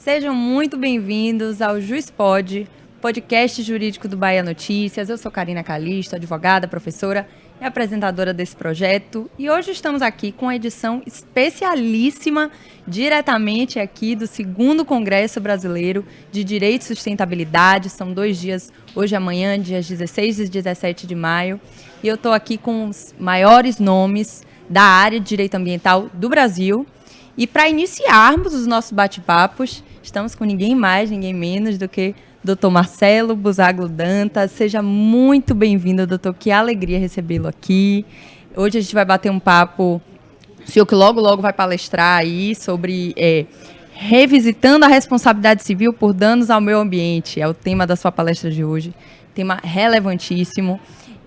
Sejam muito bem-vindos ao JuizPod, podcast jurídico do Bahia Notícias. Eu sou Karina Calisto, advogada, professora e apresentadora desse projeto. E hoje estamos aqui com a edição especialíssima, diretamente aqui do 2º Congresso Brasileiro de Direito e Sustentabilidade. São 2 dias, hoje e amanhã, dias 16 e 17 de maio. E eu estou aqui com os maiores nomes da área de direito ambiental do Brasil. E para iniciarmos os nossos bate-papos, estamos com ninguém mais, ninguém menos do que Dr. Marcelo Busaglo Dantas. Seja muito bem-vindo, doutor. Que alegria recebê-lo aqui. Hoje a gente vai bater um papo, o senhor que logo vai palestrar aí sobre revisitando a responsabilidade civil por danos ao meio ambiente. É o tema da sua palestra de hoje. Tema relevantíssimo.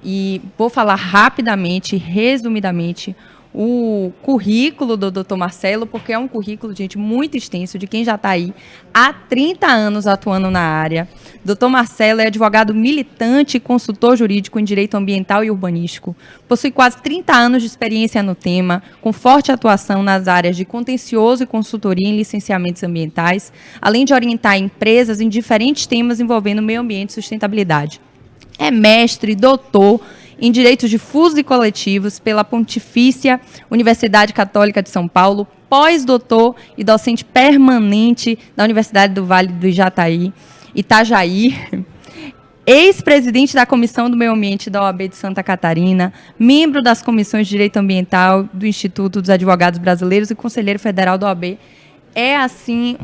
E vou falar rapidamente, resumidamente, o currículo do Dr. Marcelo, porque é um currículo, gente, muito extenso, de quem já está aí há 30 anos atuando na área. Dr. Marcelo é advogado militante e consultor jurídico em direito ambiental e urbanístico. Possui quase 30 anos de experiência no tema, com forte atuação nas áreas de contencioso e consultoria em licenciamentos ambientais, além de orientar empresas em diferentes temas envolvendo meio ambiente e sustentabilidade. É mestre, doutor em Direitos Difusos e Coletivos pela Pontifícia Universidade Católica de São Paulo, pós-doutor e docente permanente da Universidade do Vale do Itajaí, ex-presidente da Comissão do Meio Ambiente da OAB de Santa Catarina, membro das Comissões de Direito Ambiental do Instituto dos Advogados Brasileiros e conselheiro federal da OAB. É, assim,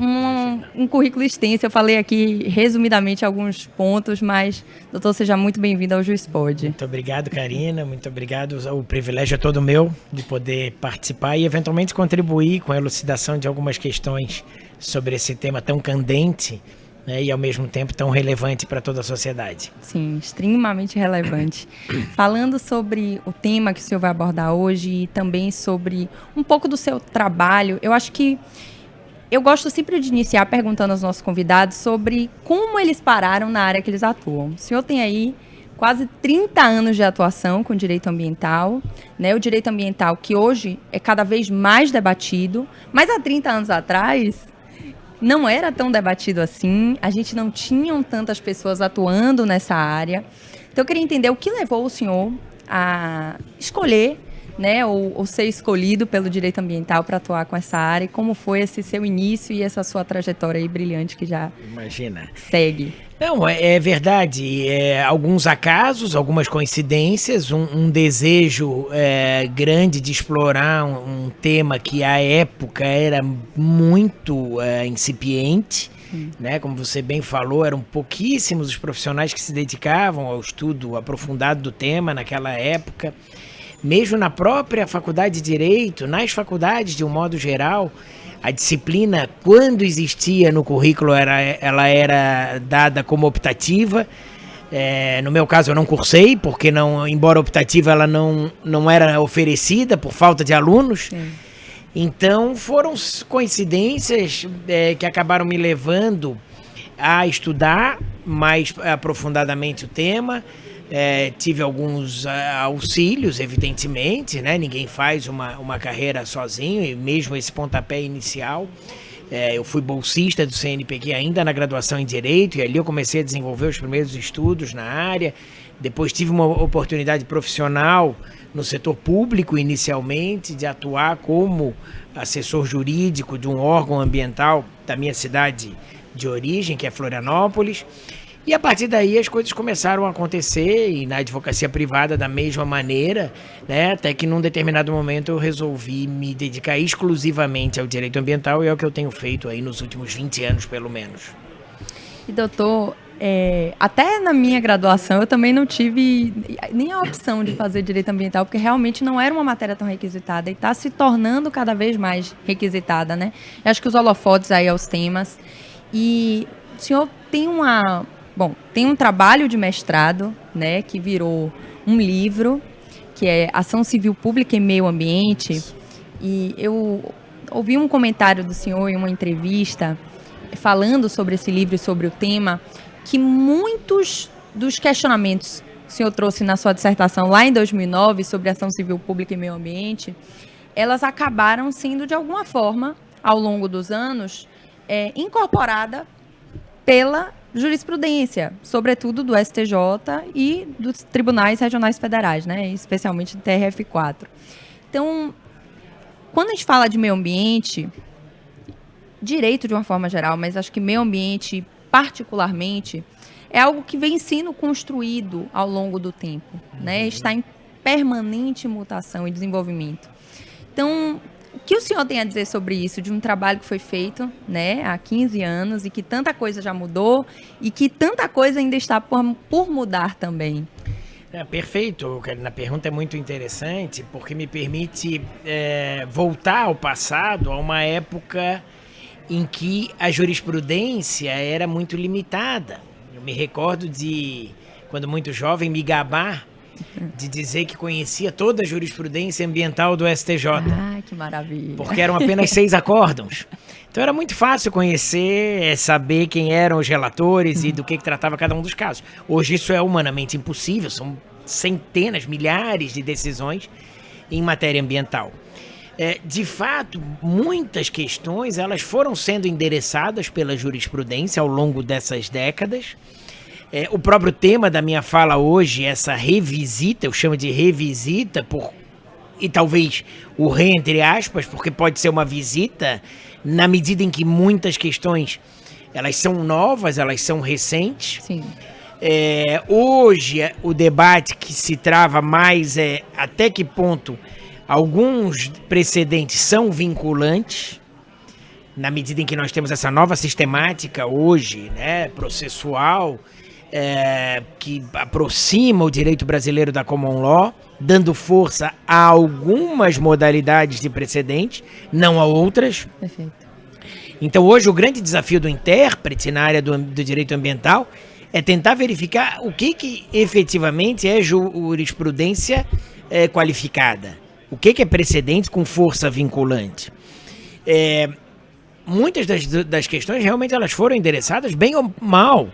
um currículo extenso. Eu falei aqui, resumidamente, alguns pontos, mas, doutor, seja muito bem-vindo ao JuizPod. Muito obrigado, Karina. Muito obrigado. O privilégio é todo meu de poder participar e, eventualmente, contribuir com a elucidação de algumas questões sobre esse tema tão candente, né, e, ao mesmo tempo, tão relevante para toda a sociedade. Sim, extremamente relevante. Falando sobre o tema que o senhor vai abordar hoje e também sobre um pouco do seu trabalho, eu acho que eu gosto sempre de iniciar perguntando aos nossos convidados sobre como eles pararam na área que eles atuam. O senhor tem aí quase 30 anos de atuação com direito ambiental, né? O direito ambiental que hoje é cada vez mais debatido, mas há 30 anos atrás não era tão debatido assim, a gente não tinha tantas pessoas atuando nessa área. Então eu queria entender o que levou o senhor a escolher, né, ou ser escolhido pelo direito ambiental para atuar com essa área, e como foi esse seu início e essa sua trajetória aí brilhante que já segue. Não, é verdade. Alguns acasos, algumas coincidências, um desejo grande de explorar um tema que à época era muito incipiente. Né? Como você bem falou, eram pouquíssimos os profissionais que se dedicavam ao estudo aprofundado do tema naquela época. Mesmo na própria faculdade de Direito, nas faculdades de um modo geral, a disciplina, quando existia no currículo, ela era dada como optativa. No meu caso, eu não cursei, porque embora optativa, ela não era oferecida por falta de alunos. Sim. Então, foram coincidências que acabaram me levando a estudar mais aprofundadamente o tema. Tive alguns auxílios, evidentemente, né? Ninguém faz uma carreira sozinho, e mesmo esse pontapé inicial. Eu fui bolsista do CNPq ainda na graduação em Direito, e ali eu comecei a desenvolver os primeiros estudos na área. Depois tive uma oportunidade profissional no setor público, inicialmente, de atuar como assessor jurídico de um órgão ambiental da minha cidade de origem, que é Florianópolis. E a partir daí as coisas começaram a acontecer, e na advocacia privada da mesma maneira, né? Até que num determinado momento eu resolvi me dedicar exclusivamente ao direito ambiental, e é o que eu tenho feito aí nos últimos 20 anos, pelo menos. E doutor, até na minha graduação eu também não tive nem a opção de fazer direito ambiental, porque realmente não era uma matéria tão requisitada, e está se tornando cada vez mais requisitada, né? Eu acho que os holofotes aí aos temas. E o senhor tem tem um trabalho de mestrado, né, que virou um livro, que é Ação Civil Pública e Meio Ambiente. E eu ouvi um comentário do senhor em uma entrevista falando sobre esse livro e sobre o tema, que muitos dos questionamentos que o senhor trouxe na sua dissertação lá em 2009 sobre ação civil pública e meio ambiente, elas acabaram sendo, de alguma forma, ao longo dos anos, incorporada pela jurisprudência, sobretudo do STJ e dos tribunais regionais federais, né? Especialmente do TRF4. Então, quando a gente fala de meio ambiente, direito de uma forma geral, mas acho que meio ambiente particularmente, é algo que vem sendo construído ao longo do tempo, né? Está em permanente mutação e desenvolvimento. Então, o que o senhor tem a dizer sobre isso, de um trabalho que foi feito, né, há 15 anos e que tanta coisa já mudou e que tanta coisa ainda está por mudar também? Perfeito, Karina. A pergunta é muito interessante porque me permite voltar ao passado, a uma época em que a jurisprudência era muito limitada. Eu me recordo de, quando muito jovem, me gabar de dizer que conhecia toda a jurisprudência ambiental do STJ. Ah, que maravilha. Porque eram apenas 6 acórdãos. Então era muito fácil conhecer, saber quem eram os relatores e do que tratava cada um dos casos. Hoje isso é humanamente impossível, são centenas, milhares de decisões em matéria ambiental. De fato, muitas questões elas foram sendo endereçadas pela jurisprudência ao longo dessas décadas. O próprio tema da minha fala hoje, essa revisita, eu chamo de revisita, e talvez o re entre aspas, porque pode ser uma visita, na medida em que muitas questões elas são novas, elas são recentes. Sim. Hoje, o debate que se trava mais é até que ponto alguns precedentes são vinculantes, na medida em que nós temos essa nova sistemática hoje, né, processual, que aproxima o direito brasileiro da common law, dando força a algumas modalidades de precedente, não a outras. Perfeito. Então hoje o grande desafio do intérprete na área do direito ambiental é tentar verificar o que efetivamente é jurisprudência qualificada, o que é precedente com força vinculante. Muitas das questões realmente elas foram endereçadas bem ou mal,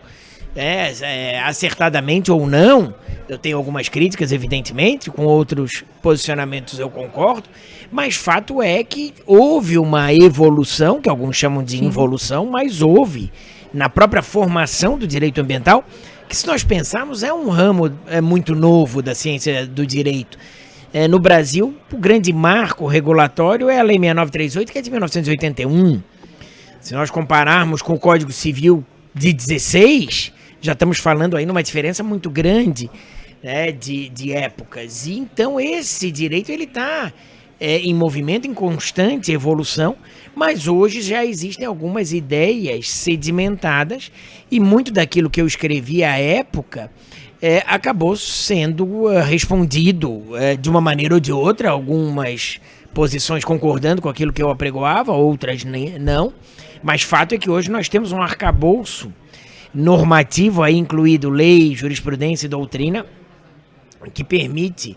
acertadamente ou não. Eu tenho algumas críticas, evidentemente, com outros posicionamentos eu concordo, mas fato é que houve uma evolução, que alguns chamam de involução, mas houve na própria formação do direito ambiental, que se nós pensarmos é um ramo muito novo da ciência do direito. No Brasil, o grande marco regulatório é a Lei 6938, que é de 1981. Se nós compararmos com o Código Civil de 16, já estamos falando aí numa diferença muito grande, né, de épocas. E então esse direito ele está em movimento, em constante evolução, mas hoje já existem algumas ideias sedimentadas e muito daquilo que eu escrevi à época acabou sendo respondido de uma maneira ou de outra, algumas posições concordando com aquilo que eu apregoava, outras não, mas fato é que hoje nós temos um arcabouço normativo aí incluído lei, jurisprudência e doutrina que permite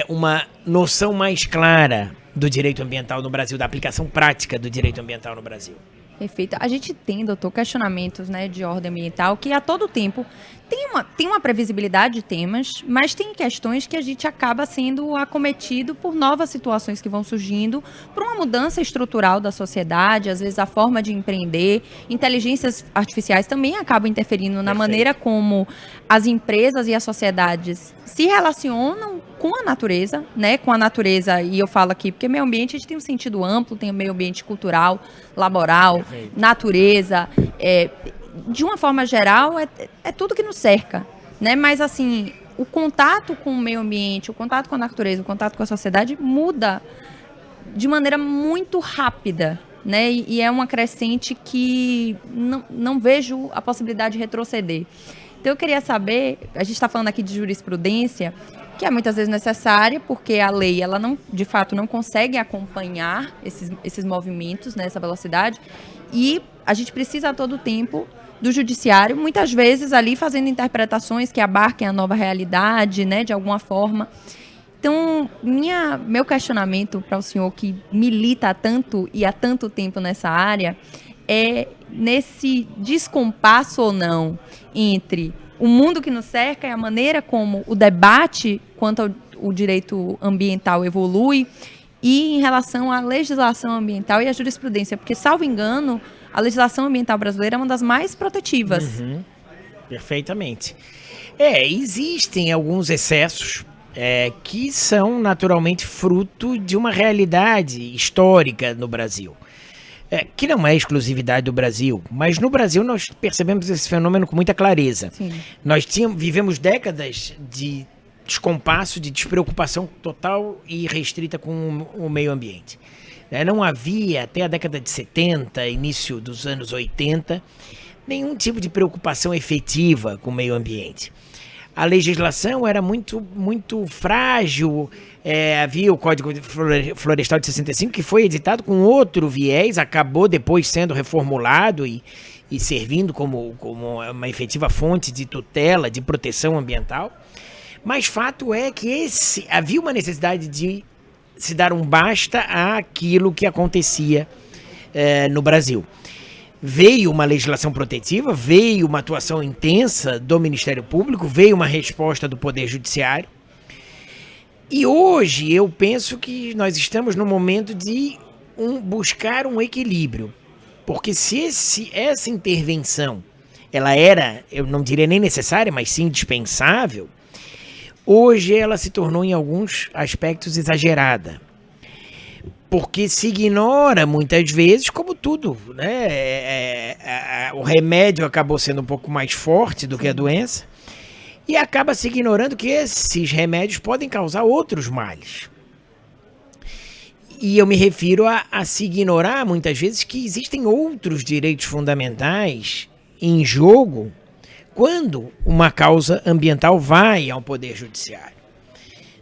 uma noção mais clara do direito ambiental no Brasil, da aplicação prática do direito ambiental no Brasil. Perfeito. A gente tem, doutor, questionamentos, né, de ordem ambiental que a todo tempo tem uma previsibilidade de temas, mas tem questões que a gente acaba sendo acometido por novas situações que vão surgindo, por uma mudança estrutural da sociedade, às vezes a forma de empreender. Inteligências artificiais também acabam interferindo na maneira como as empresas e as sociedades se relacionam com a natureza, né? Com a natureza, e eu falo aqui porque meio ambiente a gente tem um sentido amplo, tem o meio ambiente cultural, laboral, natureza, de uma forma geral, é tudo que nos cerca, né? Mas, assim, o contato com o meio ambiente, o contato com a natureza, o contato com a sociedade muda de maneira muito rápida, né? E é uma crescente que não vejo a possibilidade de retroceder. Então, eu queria saber, a gente está falando aqui de jurisprudência, que é muitas vezes necessária, porque a lei, ela não, de fato, não consegue acompanhar esses movimentos nessa velocidade, e a gente precisa a todo tempo do judiciário, muitas vezes ali fazendo interpretações que abarquem a nova realidade, né, de alguma forma. Então, meu questionamento para o senhor que milita há tanto e há tanto tempo nessa área é nesse descompasso ou não entre o mundo que nos cerca e a maneira como o debate quanto ao direito ambiental evolui e em relação à legislação ambiental e à jurisprudência, porque, salvo engano, a legislação ambiental brasileira é uma das mais protetivas. Perfeitamente. Existem alguns excessos que são naturalmente fruto de uma realidade histórica no Brasil. Que não é exclusividade do Brasil, mas no Brasil nós percebemos esse fenômeno com muita clareza. Sim. Nós vivemos décadas de descompasso, de despreocupação total e restrita com o meio ambiente. Não havia, até a década de 70, início dos anos 80, nenhum tipo de preocupação efetiva com o meio ambiente. A legislação era muito, muito frágil. Havia o Código Florestal de 65, que foi editado com outro viés, acabou depois sendo reformulado e servindo como uma efetiva fonte de tutela, de proteção ambiental. Mas fato é que havia uma necessidade de se dar um basta àquilo que acontecia no Brasil. Veio uma legislação protetiva, veio uma atuação intensa do Ministério Público, veio uma resposta do Poder Judiciário. E hoje eu penso que nós estamos no momento de buscar um equilíbrio. Porque se essa intervenção ela era, eu não diria nem necessária, mas sim indispensável, hoje ela se tornou em alguns aspectos exagerada. Porque se ignora muitas vezes, como tudo, né? O remédio acabou sendo um pouco mais forte do que a doença e acaba se ignorando que esses remédios podem causar outros males. E eu me refiro a se ignorar muitas vezes que existem outros direitos fundamentais em jogo quando uma causa ambiental vai ao Poder Judiciário.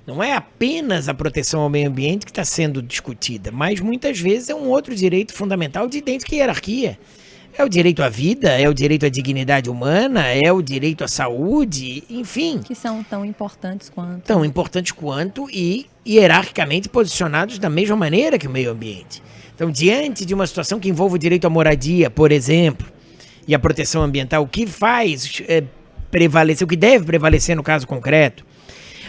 Não é apenas a proteção ao meio ambiente que está sendo discutida, mas muitas vezes é um outro direito fundamental de idêntica hierarquia. É o direito à vida, é o direito à dignidade humana, é o direito à saúde, enfim. Que são tão importantes quanto. Tão importantes quanto e hierarquicamente posicionados da mesma maneira que o meio ambiente. Então, diante de uma situação que envolve o direito à moradia, por exemplo, e a proteção ambiental, o que faz prevalecer, o que deve prevalecer no caso concreto?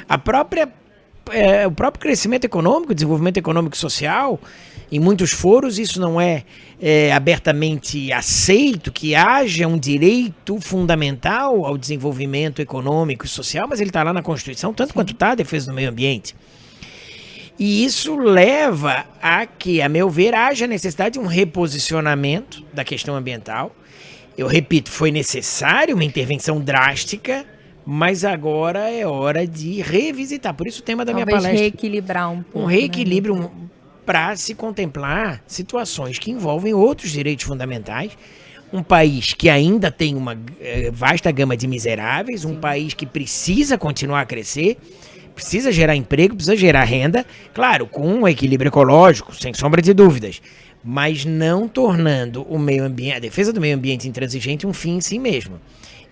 O próprio crescimento econômico, desenvolvimento econômico e social, em muitos foros isso não é abertamente aceito, que haja um direito fundamental ao desenvolvimento econômico e social, mas ele está lá na Constituição, tanto quanto está a defesa do meio ambiente. E isso leva a que, a meu ver, haja necessidade de um reposicionamento da questão ambiental. Eu repito, foi necessário uma intervenção drástica, mas agora é hora de revisitar. Por isso o tema da minha palestra. Reequilibrar um pouco. Um reequilíbrio para se contemplar situações que envolvem outros direitos fundamentais. Um país que ainda tem uma vasta gama de miseráveis, um país que precisa continuar a crescer, precisa gerar emprego, precisa gerar renda, claro, com um equilíbrio ecológico, sem sombra de dúvidas, mas não tornando o meio ambiente, a defesa do meio ambiente intransigente um fim em si mesmo.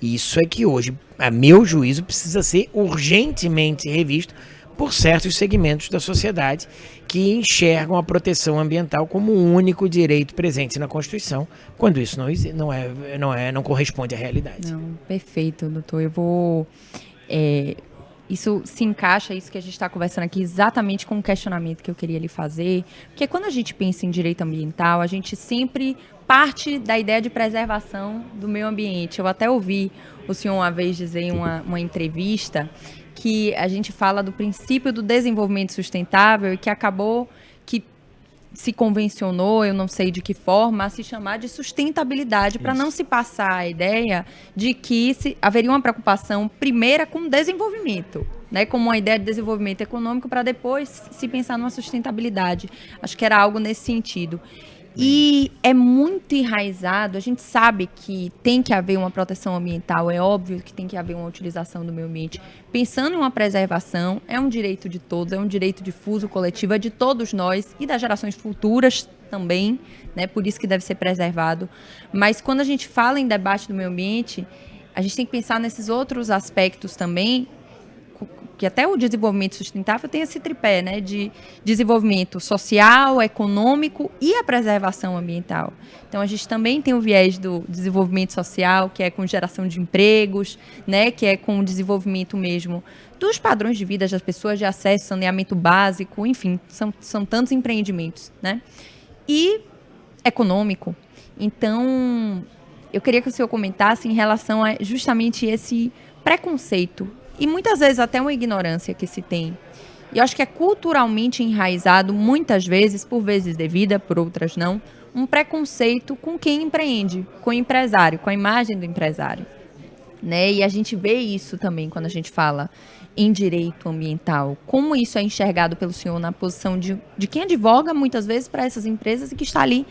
Isso é que hoje, a meu juízo, precisa ser urgentemente revisto por certos segmentos da sociedade que enxergam a proteção ambiental como o único direito presente na Constituição, quando isso não corresponde à realidade. Não, perfeito, doutor. Eu vou... Isso se encaixa, isso que a gente está conversando aqui, exatamente com o questionamento que eu queria lhe fazer, porque quando a gente pensa em direito ambiental, a gente sempre parte da ideia de preservação do meio ambiente. Eu até ouvi o senhor uma vez dizer em uma entrevista que a gente fala do princípio do desenvolvimento sustentável e que acabou que se convencionou, eu não sei de que forma, a se chamar de sustentabilidade, para não se passar a ideia de que haveria uma preocupação primeira com o desenvolvimento, né, como uma ideia de desenvolvimento econômico, para depois se pensar numa sustentabilidade. Acho que era algo nesse sentido. E é muito enraizado, a gente sabe que tem que haver uma proteção ambiental, é óbvio que tem que haver uma utilização do meio ambiente. Pensando em uma preservação, é um direito de todos, é um direito difuso, coletivo, é de todos nós e das gerações futuras também, né? Por isso que deve ser preservado. Mas quando a gente fala em debate do meio ambiente, a gente tem que pensar nesses outros aspectos também, que até o desenvolvimento sustentável tem esse tripé, né, de desenvolvimento social, econômico e a preservação ambiental. Então, a gente também tem o viés do desenvolvimento social, que é com geração de empregos, né, que é com o desenvolvimento mesmo dos padrões de vida das pessoas, de acesso, saneamento básico, enfim, são tantos empreendimentos, né, e econômico. Então, eu queria que o senhor comentasse em relação a justamente esse preconceito e muitas vezes até uma ignorância que se tem. E eu acho que é culturalmente enraizado, muitas vezes, por vezes devida, por outras não, um preconceito com quem empreende, com o empresário, com a imagem do empresário. Né? E a gente vê isso também quando a gente fala em direito ambiental. Como isso é enxergado pelo senhor na posição de quem advoga muitas vezes para essas empresas e que está ali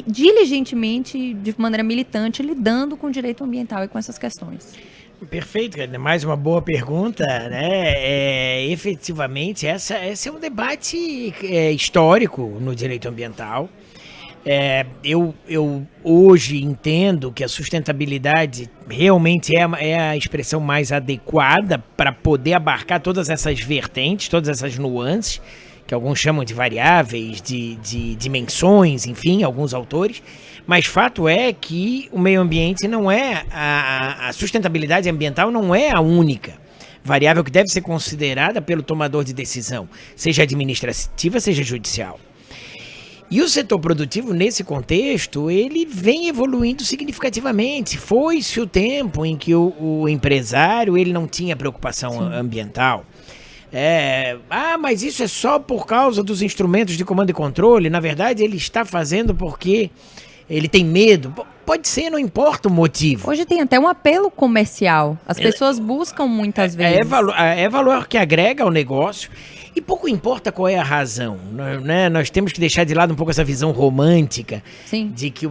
diligentemente, de maneira militante, lidando com o direito ambiental e com essas questões. Perfeito, mais uma boa pergunta, né? Efetivamente, esse é um debate histórico no direito ambiental. Eu hoje entendo que a sustentabilidade realmente é a expressão mais adequada para poder abarcar todas essas vertentes, todas essas nuances, que alguns chamam de variáveis, de dimensões, enfim, alguns autores. Mas fato é que o meio ambiente não é, a sustentabilidade ambiental não é a única variável que deve ser considerada pelo tomador de decisão, seja administrativa, seja judicial. E o setor produtivo, nesse contexto, ele vem evoluindo significativamente. Foi-se o tempo em que o empresário ele não tinha preocupação ambiental. Mas isso é só por causa dos instrumentos de comando e controle. Na verdade, ele está fazendo porque ele tem medo. Pode ser, não importa o motivo. Hoje tem até um apelo comercial. As pessoas buscam muitas vezes. É valor que agrega ao negócio. E pouco importa qual é a razão, né? Nós temos que deixar de lado um pouco essa visão romântica. Sim. De que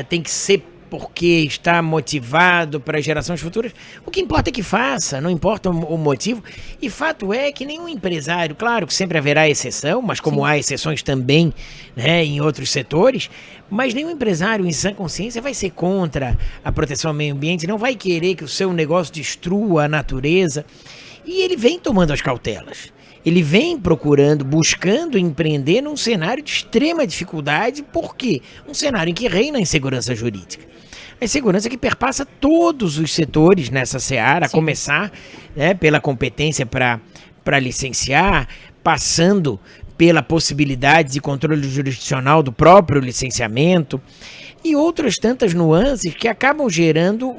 tem que ser porque está motivado para gerações futuras. O que importa é que faça, não importa o motivo. E fato é que nenhum empresário, claro que sempre haverá exceção, mas como há exceções também, né, em outros setores, mas nenhum empresário em sã consciência vai ser contra a proteção ao meio ambiente, não vai querer que o seu negócio destrua a natureza. E ele vem tomando as cautelas. Ele vem procurando, buscando empreender num cenário de extrema dificuldade. Por quê? Um cenário em que reina a insegurança jurídica. A insegurança que perpassa todos os setores nessa seara, a começar, né, pela competência para licenciar, passando pela possibilidade de controle jurisdicional do próprio licenciamento e outras tantas nuances que acabam gerando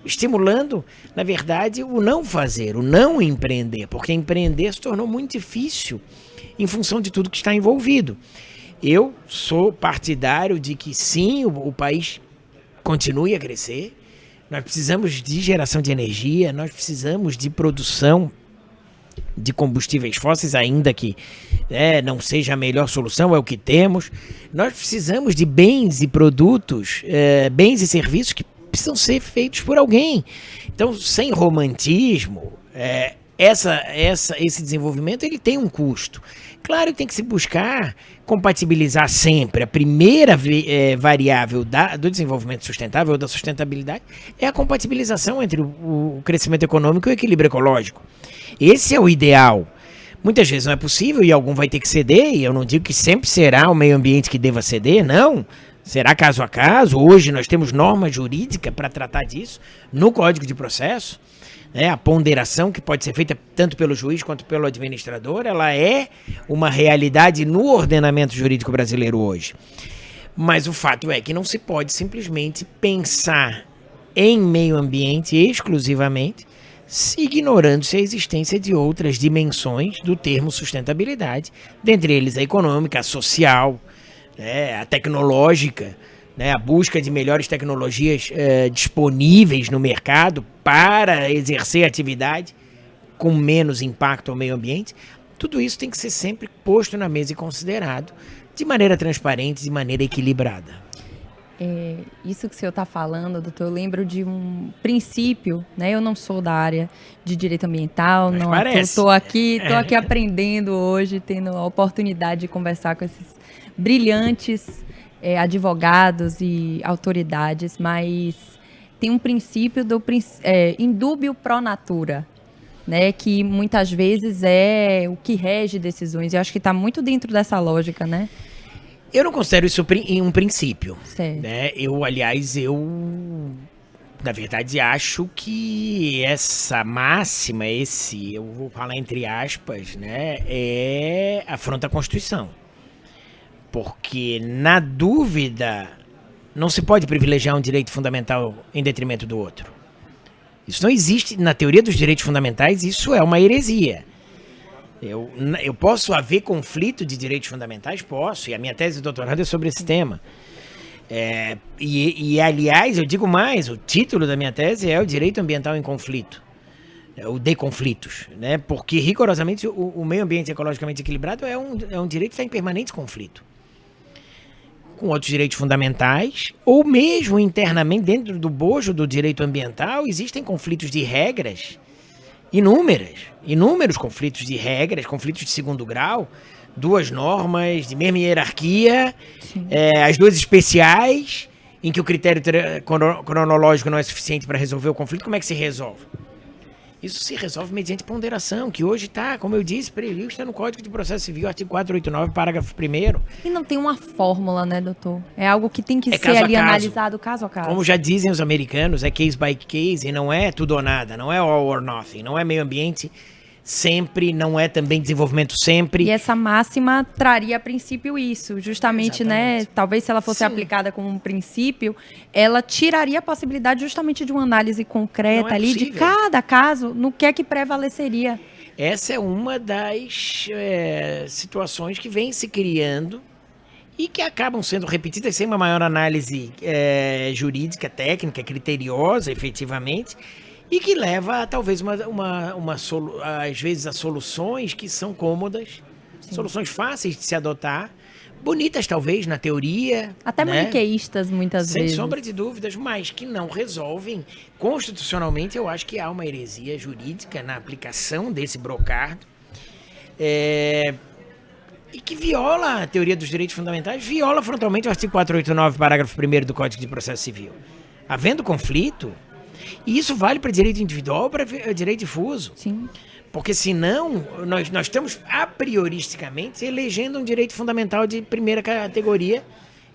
estimulando, na verdade, o não fazer, o não empreender, porque empreender se tornou muito difícil em função de tudo que está envolvido. Eu sou partidário de que sim, o país continue a crescer, nós precisamos de geração de energia, nós precisamos de produção de combustíveis fósseis, ainda que não seja a melhor solução, é o que temos. Nós precisamos de bens e produtos, bens e serviços que precisam ser feitos por alguém. Então, sem romantismo, esse desenvolvimento ele tem um custo. Claro que tem que se buscar compatibilizar sempre. A primeira variável do desenvolvimento sustentável, da sustentabilidade, é a compatibilização entre o crescimento econômico e o equilíbrio ecológico. Esse é o ideal. Muitas vezes não é possível e algum vai ter que ceder, e eu não digo que sempre será o meio ambiente que deva ceder, não. Será caso a caso. Hoje nós temos norma jurídica para tratar disso no Código de Processo. A ponderação que pode ser feita tanto pelo juiz quanto pelo administrador, ela é uma realidade no ordenamento jurídico brasileiro hoje. Mas o fato é que não se pode simplesmente pensar em meio ambiente exclusivamente, ignorando-se a existência de outras dimensões do termo sustentabilidade, dentre eles a econômica, a social, a tecnológica, a busca de melhores tecnologias disponíveis no mercado para exercer atividade com menos impacto ao meio ambiente. Tudo isso tem que ser sempre posto na mesa e considerado de maneira transparente, de maneira equilibrada. Isso que o senhor está falando, doutor, eu lembro de um princípio, eu não sou da área de direito ambiental, mas não estou aqui aprendendo hoje, tendo a oportunidade de conversar com esses brilhantes advogados e autoridades, mas tem um princípio do indúbio pro natura, que muitas vezes é o que rege decisões. Eu acho que está muito dentro dessa lógica, né? Eu não considero isso em um princípio. Certo. Eu, na verdade, acho que essa máxima, eu vou falar entre aspas, afronta a Constituição. Porque, na dúvida, não se pode privilegiar um direito fundamental em detrimento do outro. Isso não existe. Na teoria dos direitos fundamentais, isso é uma heresia. Eu posso haver conflito de direitos fundamentais? Posso, e a minha tese de doutorado é sobre esse tema. Aliás, eu digo mais, o título da minha tese é o Direito Ambiental em Conflito, o de conflitos, né? Porque rigorosamente o meio ambiente ecologicamente equilibrado é um direito que está em permanente conflito com outros direitos fundamentais, ou mesmo internamente dentro do bojo do direito ambiental existem conflitos de regras inúmeros conflitos de regras, conflitos de segundo grau, duas normas de mesma hierarquia, as duas especiais, em que o critério cronológico não é suficiente para resolver o conflito. Como é que se resolve? Isso se resolve mediante ponderação, que hoje está, como eu disse, prevista no Código de Processo Civil, artigo 489, parágrafo 1º. E não tem uma fórmula, né, doutor? É algo que tem que ser ali analisado caso a caso. Como já dizem os americanos, é case by case e não é tudo ou nada, não é all or nothing, não é meio ambiente sempre, não é também desenvolvimento sempre. E essa máxima traria a princípio isso, justamente, né? Talvez se ela fosse aplicada como um princípio, ela tiraria a possibilidade justamente de uma análise concreta ali de cada caso, no que é que prevaleceria. Essa é uma das situações que vem se criando e que acabam sendo repetidas sem uma maior análise jurídica, técnica, criteriosa, efetivamente, e que leva a, talvez, às vezes, a soluções que são cômodas, soluções fáceis de se adotar, bonitas talvez na teoria. Até maniqueístas muitas vezes. Sem sombra de dúvidas, mas que não resolvem. Constitucionalmente, eu acho que há uma heresia jurídica na aplicação desse brocardo, e que viola a teoria dos direitos fundamentais, viola frontalmente o artigo 489, parágrafo 1º do Código de Processo Civil. Havendo conflito, e isso vale para direito individual ou para direito difuso. Sim. Porque senão, nós estamos a prioristicamente elegendo um direito fundamental de primeira categoria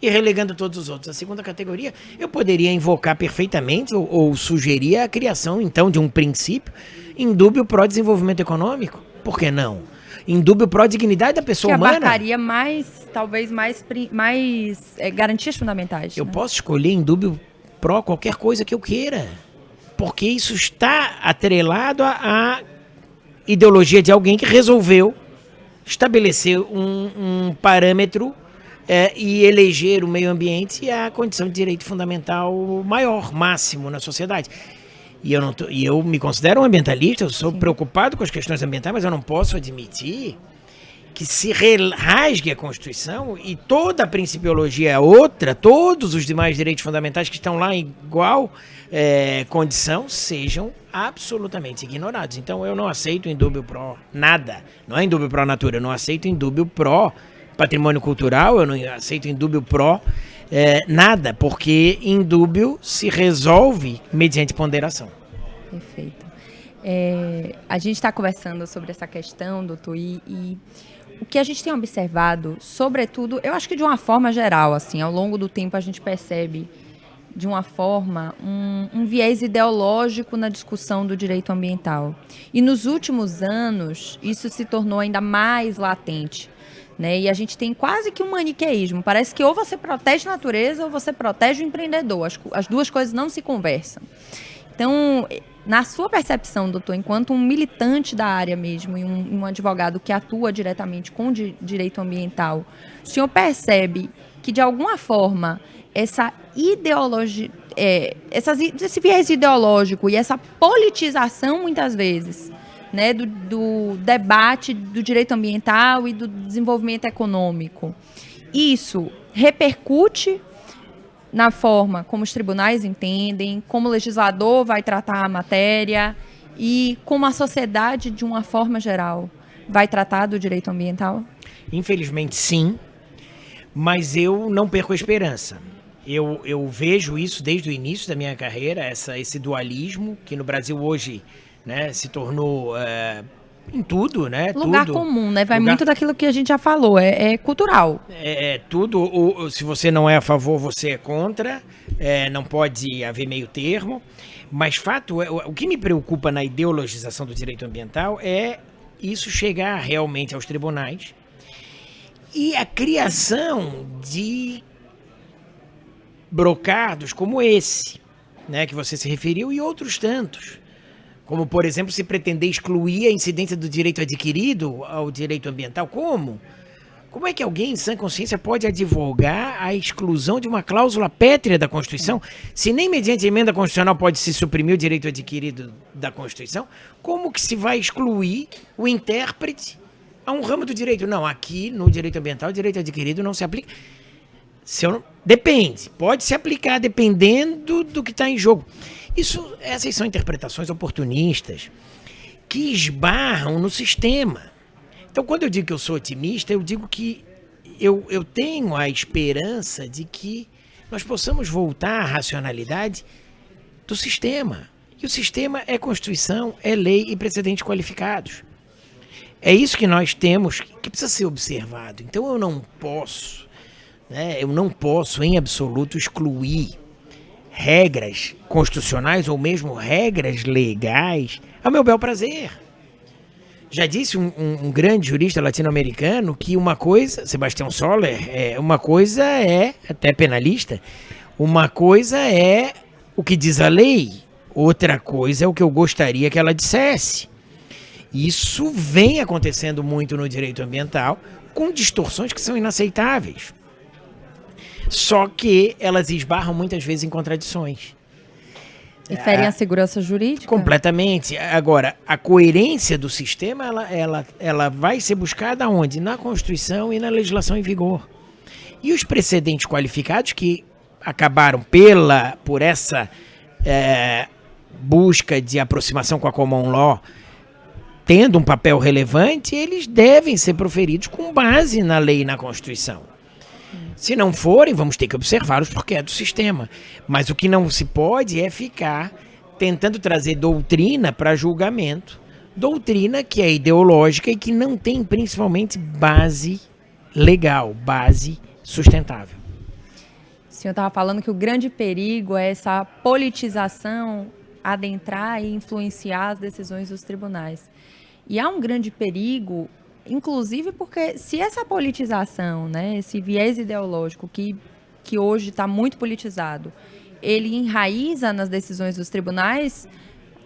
e relegando todos os outros. A segunda categoria, eu poderia invocar perfeitamente ou sugerir a criação, então, de um princípio indúbio pró-desenvolvimento econômico. Por que não? Indúbio pró-dignidade da pessoa humana. Que abarcaria talvez mais garantias fundamentais. Eu posso escolher indúbio pró qualquer coisa que eu queira. Porque isso está atrelado à ideologia de alguém que resolveu estabelecer um parâmetro e eleger o meio ambiente a condição de direito fundamental maior, máximo na sociedade. E eu me considero um ambientalista, eu sou preocupado com as questões ambientais, mas eu não posso admitir que se rasgue a Constituição e toda a principiologia outra, todos os demais direitos fundamentais que estão lá em igual condição, sejam absolutamente ignorados. Então eu não aceito indúbio pró nada, não é indúbio pró natura, eu não aceito indúbio pró patrimônio cultural, eu não aceito indúbio pró nada, porque indúbio se resolve mediante ponderação. Perfeito. A gente está conversando sobre essa questão, doutor, e o que a gente tem observado, sobretudo, eu acho que de uma forma geral, assim, ao longo do tempo a gente percebe, de uma forma, um viés ideológico na discussão do direito ambiental. E nos últimos anos, isso se tornou ainda mais latente, né? E a gente tem quase que um maniqueísmo. Parece que ou você protege a natureza ou você protege o empreendedor. As duas coisas não se conversam. Então, na sua percepção, doutor, enquanto um militante da área mesmo e um advogado que atua diretamente com direito ambiental, o senhor percebe que, de alguma forma, essa ideologia, esse viés ideológico e essa politização, muitas vezes, né, do debate do direito ambiental e do desenvolvimento econômico, isso repercute na forma como os tribunais entendem, como o legislador vai tratar a matéria e como a sociedade, de uma forma geral, vai tratar do direito ambiental? Infelizmente, sim, mas eu não perco a esperança. Eu vejo isso desde o início da minha carreira, esse dualismo que no Brasil hoje, né, se tornou em tudo, né? Lugar comum, né? Vai muito daquilo que a gente já falou, é cultural. Tudo, se você não é a favor, você é contra, não pode haver meio termo, mas o que me preocupa na ideologização do direito ambiental é isso chegar realmente aos tribunais E a criação de brocados como esse, né, que você se referiu, e outros tantos. Como, por exemplo, se pretender excluir a incidência do direito adquirido ao direito ambiental. Como? Como é que alguém em sã consciência pode advogar a exclusão de uma cláusula pétrea da Constituição, se nem mediante emenda constitucional pode se suprimir o direito adquirido da Constituição? Como que se vai excluir o intérprete a um ramo do direito? Não, aqui no direito ambiental o direito adquirido não se aplica. Depende, pode se aplicar dependendo do que está em jogo. Essas são interpretações oportunistas que esbarram no sistema. Então, quando eu digo que eu sou otimista, eu digo que eu tenho a esperança de que nós possamos voltar à racionalidade do sistema. E o sistema é Constituição, é lei e precedentes qualificados. É isso que nós temos, que precisa ser observado. Então, eu não posso, em absoluto, excluir regras constitucionais ou mesmo regras legais ao meu bel prazer. Já disse um grande jurista latino-americano que uma coisa, Sebastião Soller, uma coisa é, até penalista, uma coisa é o que diz a lei, outra coisa é o que eu gostaria que ela dissesse. Isso vem acontecendo muito no direito ambiental, com distorções que são inaceitáveis. Só que elas esbarram muitas vezes em contradições. E ferem a segurança jurídica? Completamente. Agora, a coerência do sistema, ela vai ser buscada onde? Na Constituição e na legislação em vigor. E os precedentes qualificados que acabaram por essa busca de aproximação com a common law, tendo um papel relevante, eles devem ser proferidos com base na lei e na Constituição. Se não forem, vamos ter que observá-los porque é do sistema. Mas o que não se pode é ficar tentando trazer doutrina para julgamento. Doutrina que é ideológica e que não tem principalmente base legal, base sustentável. O senhor estava falando que o grande perigo é essa politização adentrar e influenciar as decisões dos tribunais. E há um grande perigo, inclusive porque se essa politização, né, esse viés ideológico que hoje está muito politizado, ele enraiza nas decisões dos tribunais,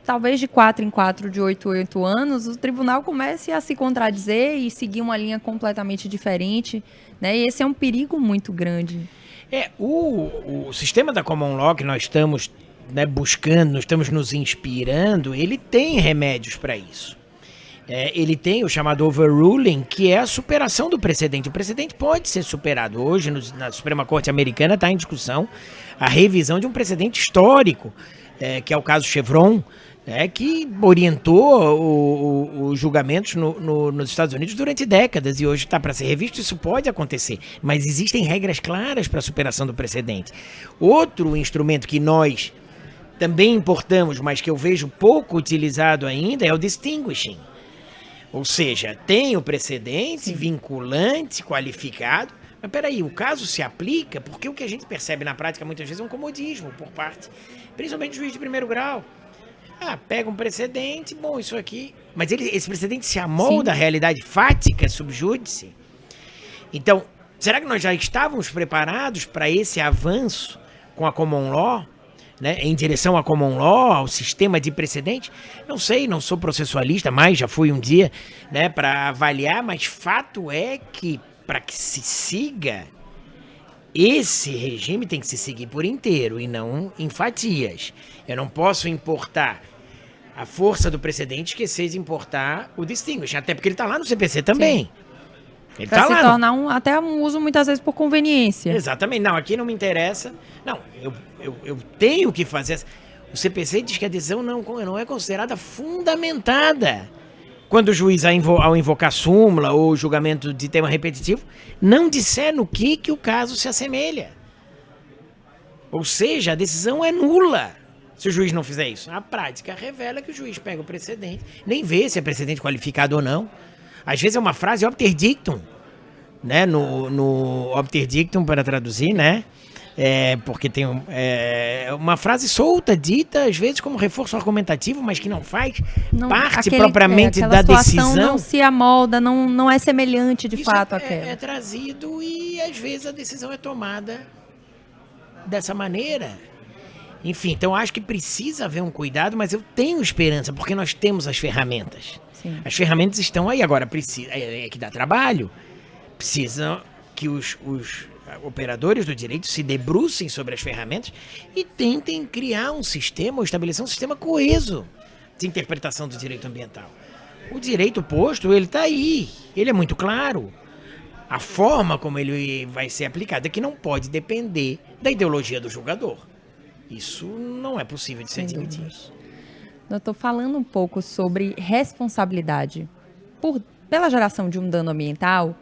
talvez de 4 em 4, de 8 em 8 anos, o tribunal comece a se contradizer e seguir uma linha completamente diferente, né? E esse é um perigo muito grande. O sistema da common law que nós estamos buscando, nós estamos nos inspirando, ele tem remédios para isso. Ele tem o chamado overruling, que é a superação do precedente. O precedente pode ser superado. Hoje, na Suprema Corte Americana, está em discussão a revisão de um precedente histórico, que é o caso Chevron, que orientou os julgamentos nos Estados Unidos durante décadas e hoje está para ser revisto. Isso pode acontecer, mas existem regras claras para a superação do precedente. Outro instrumento que nós também importamos, mas que eu vejo pouco utilizado ainda, é o distinguishing. Ou seja, tem o precedente vinculante, qualificado, mas peraí, o caso se aplica porque o que a gente percebe na prática muitas vezes é um comodismo por parte, principalmente do juiz de primeiro grau. Pega um precedente, bom, isso aqui... Mas esse precedente se amolda à realidade fática, sub judice. Então, será que nós já estávamos preparados para esse avanço com a common law? Em direção à common law, ao sistema de precedente? Não sei, não sou processualista, mas já fui um dia para avaliar, mas fato é que para que se siga, esse regime tem que se seguir por inteiro e não em fatias. Eu não posso importar a força do precedente, esquecer de importar o distinguish, até porque ele está lá no CPC também. Ele para se tornar até um uso muitas vezes por conveniência. Exatamente. Não, aqui não me interessa. Não, eu tenho que fazer. O CPC diz que a decisão não é considerada fundamentada. Quando o juiz, ao invocar súmula ou julgamento de tema repetitivo, não disser no que o caso se assemelha. Ou seja, a decisão é nula se o juiz não fizer isso. A prática revela que o juiz pega o precedente, nem vê se é precedente qualificado ou não. Às vezes é uma frase obter dictum, no obter dictum, para traduzir, porque tem uma frase solta, dita, às vezes como reforço argumentativo, mas que não faz parte propriamente da decisão. Não se amolda, não é semelhante de fato àquela. É trazido e às vezes a decisão é tomada dessa maneira. Enfim, então acho que precisa haver um cuidado, mas eu tenho esperança, porque nós temos as ferramentas. Sim. As ferramentas estão aí, agora precisa, que dá trabalho. Precisam que os operadores do direito se debrucem sobre as ferramentas e tentem criar um sistema, ou estabelecer um sistema coeso de interpretação do direito ambiental. O direito posto, ele está aí, ele é muito claro. A forma como ele vai ser aplicado é que não pode depender da ideologia do julgador. Isso não é possível de ser admitido. Doutor, falando um pouco sobre responsabilidade pela geração de um dano ambiental,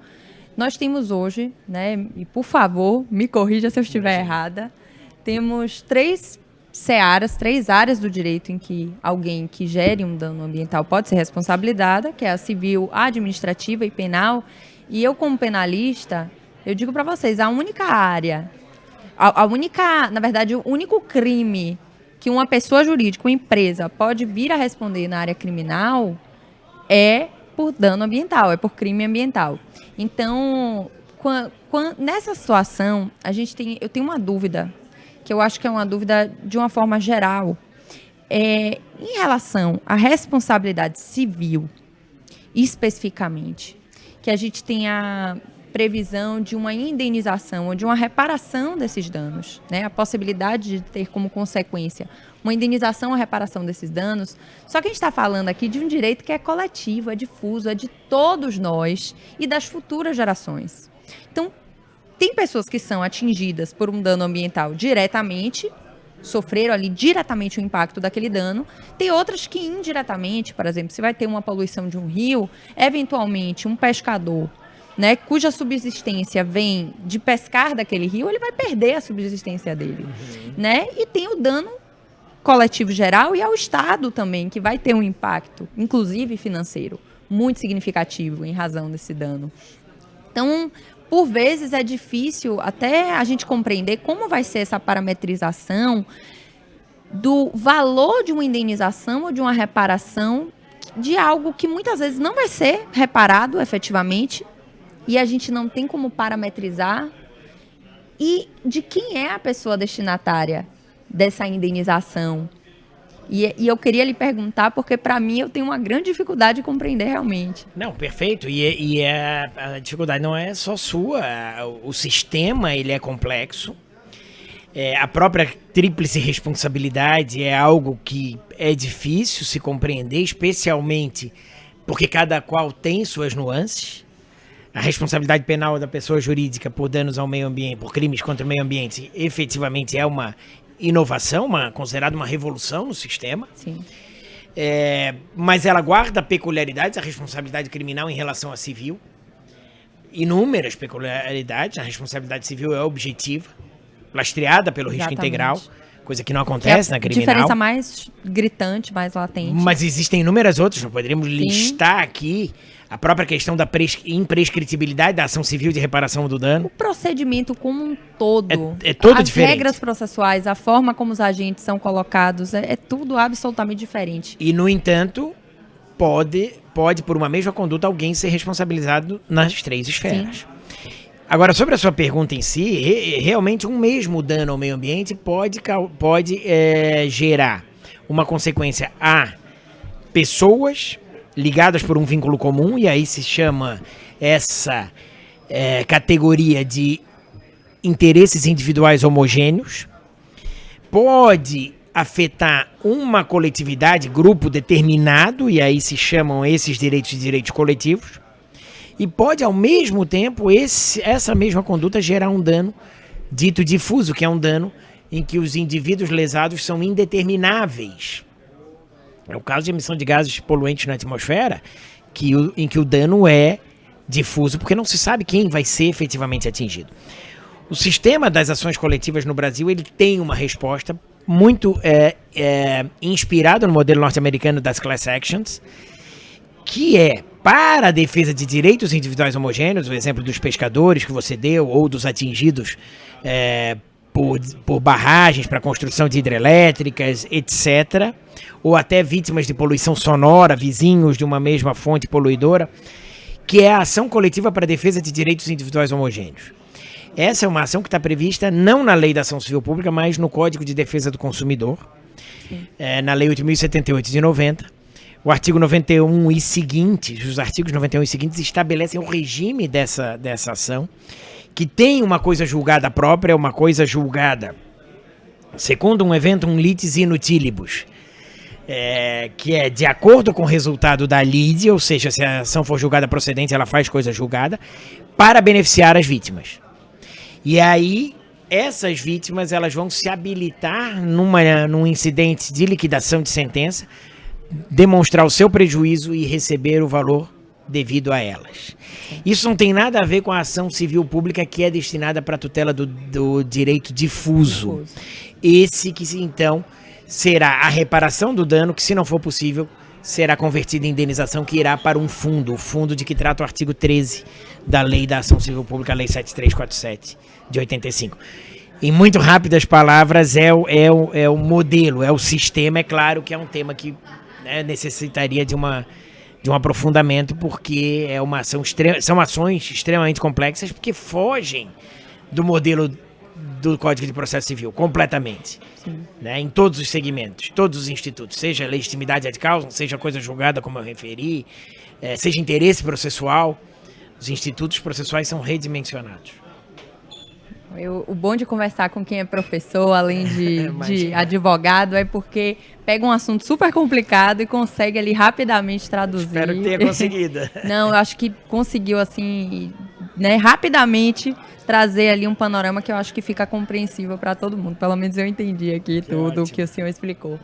nós temos hoje, né, e por favor, me corrija se eu estiver errada, temos três áreas do direito em que alguém que gere um dano ambiental pode ser responsabilizada, que é a civil, a administrativa e penal. E eu, como penalista, eu digo para vocês, a única área, na verdade, o único crime que uma pessoa jurídica, uma empresa, pode vir a responder na área criminal é por dano ambiental, é por crime ambiental. Então, nessa situação, eu tenho uma dúvida, que eu acho que é uma dúvida de uma forma geral, em relação à responsabilidade civil, especificamente, que a gente tenha previsão de uma indenização ou de uma reparação desses danos, né? A possibilidade de ter como consequência uma indenização ou reparação desses danos. Só que a gente está falando aqui de um direito que é coletivo, é difuso, é de todos nós e das futuras gerações. Então, tem pessoas que são atingidas por um dano ambiental diretamente, sofreram ali diretamente o impacto daquele dano. Tem outras que indiretamente, por exemplo, se vai ter uma poluição de um rio, eventualmente um pescador, né, cuja subsistência vem de pescar daquele rio, ele vai perder a subsistência dele. Né? E tem o dano coletivo geral e ao Estado também, que vai ter um impacto, inclusive financeiro, muito significativo em razão desse dano. Então, por vezes é difícil até a gente compreender como vai ser essa parametrização do valor de uma indenização ou de uma reparação de algo que muitas vezes não vai ser reparado efetivamente e a gente não tem como parametrizar, e de quem é a pessoa destinatária dessa indenização. E eu queria lhe perguntar, porque para mim eu tenho uma grande dificuldade de compreender realmente. Não, perfeito. E a dificuldade não é só sua. O sistema, ele é complexo. A própria tríplice responsabilidade é algo que é difícil se compreender, especialmente porque cada qual tem suas nuances. A responsabilidade penal da pessoa jurídica por danos ao meio ambiente, por crimes contra o meio ambiente, efetivamente é uma inovação, considerada uma revolução no sistema. Sim. Mas ela guarda peculiaridades, a responsabilidade criminal em relação à civil. Inúmeras peculiaridades. A responsabilidade civil é objetiva, lastreada pelo risco integral, coisa que não acontece na criminal. A diferença mais gritante, mais latente. Mas existem inúmeras outras, não poderíamos listar aqui. A própria questão da imprescritibilidade da ação civil de reparação do dano. O procedimento como um todo. É todo diferente. As regras processuais, a forma como os agentes são colocados, é tudo absolutamente diferente. E, no entanto, pode, por uma mesma conduta, alguém ser responsabilizado nas três esferas. Sim. Agora, sobre a sua pergunta em si, realmente um mesmo dano ao meio ambiente pode gerar uma consequência a pessoas ligadas por um vínculo comum, e aí se chama essa categoria de interesses individuais homogêneos. Pode afetar uma coletividade, grupo determinado, e aí se chamam esses direitos de direitos coletivos. E pode, ao mesmo tempo, essa mesma conduta gerar um dano dito difuso, que é um dano em que os indivíduos lesados são indetermináveis. É o caso de emissão de gases poluentes na atmosfera, em que o dano é difuso, porque não se sabe quem vai ser efetivamente atingido. O sistema das ações coletivas no Brasil, ele tem uma resposta muito inspirada no modelo norte-americano das class actions, que é para a defesa de direitos individuais homogêneos, o exemplo dos pescadores que você deu, ou dos atingidos por barragens para construção de hidrelétricas, etc., ou até vítimas de poluição sonora, vizinhos de uma mesma fonte poluidora, que é a ação coletiva para a defesa de direitos individuais homogêneos. Essa é uma ação que está prevista não na Lei da Ação Civil Pública, mas no Código de Defesa do Consumidor, na Lei 8.078 de 90. O artigo 91 e seguintes, os artigos 91 e seguintes estabelecem o regime dessa ação, que tem uma coisa julgada própria, uma coisa julgada segundo um eventum litis inutilibus, que é de acordo com o resultado da lide, ou seja, se a ação for julgada procedente, ela faz coisa julgada, para beneficiar as vítimas. E aí, essas vítimas elas vão se habilitar num incidente de liquidação de sentença, demonstrar o seu prejuízo e receber o valor devido a elas. Isso não tem nada a ver com a ação civil pública que é destinada para a tutela do direito difuso. Esse que, então, será a reparação do dano, que, se não for possível, será convertida em indenização que irá para um fundo, o fundo de que trata o artigo 13 da Lei da Ação Civil Pública, Lei 7347, de 85. Em muito rápidas palavras, é o modelo, é o sistema. É claro que é um tema que necessitaria de um aprofundamento, porque são ações extremamente complexas, porque fogem do modelo do Código de Processo Civil, completamente. Né, em todos os segmentos, todos os institutos, seja legitimidade ad causa, seja coisa julgada, como eu referi, seja interesse processual, os institutos processuais são redimensionados. O bom de conversar com quem é professor, além de advogado, é porque pega um assunto super complicado e consegue ali rapidamente traduzir. Espero que tenha conseguido. Não, eu acho que conseguiu, assim, né, rapidamente trazer ali um panorama que eu acho que fica compreensível para todo mundo. Pelo menos eu entendi aqui tudo o que o senhor explicou.